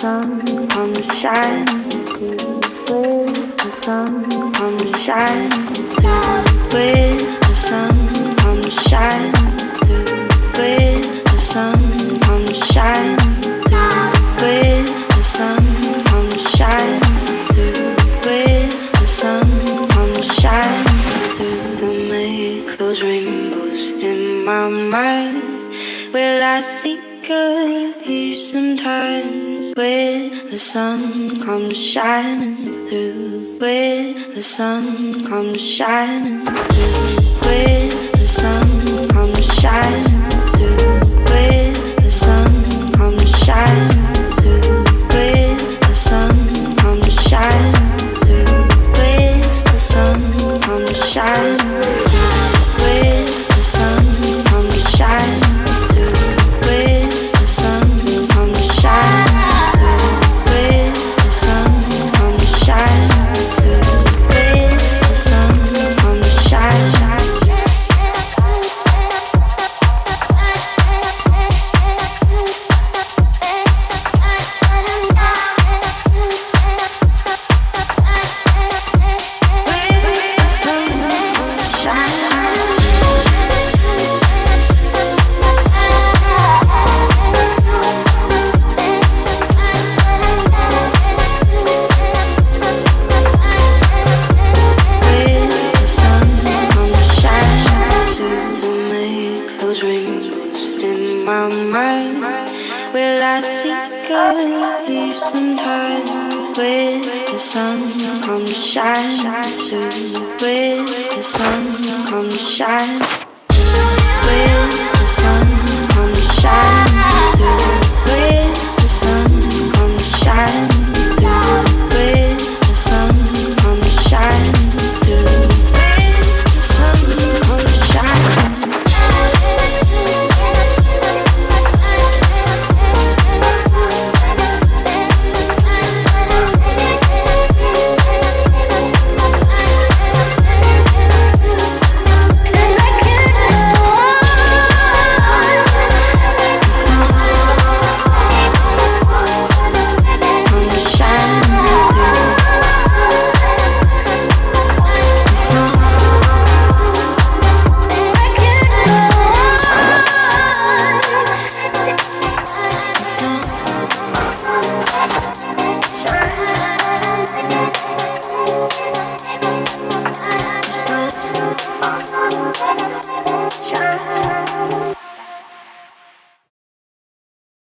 sun comes shining through, where the sun comes shining through, where the sun comes shining through, where the sun comes shining through, where the sun comes shining through, where the sun comes shining through. Don't make those rainbows in my mind. Will I think of you sometimes? Where the sun comes shining through, where the sun comes shining through, where the sun comes shining through, where the sun comes shining through, where the sun comes shining through, where the sun comes shining through, where the sun comes shining. Shine.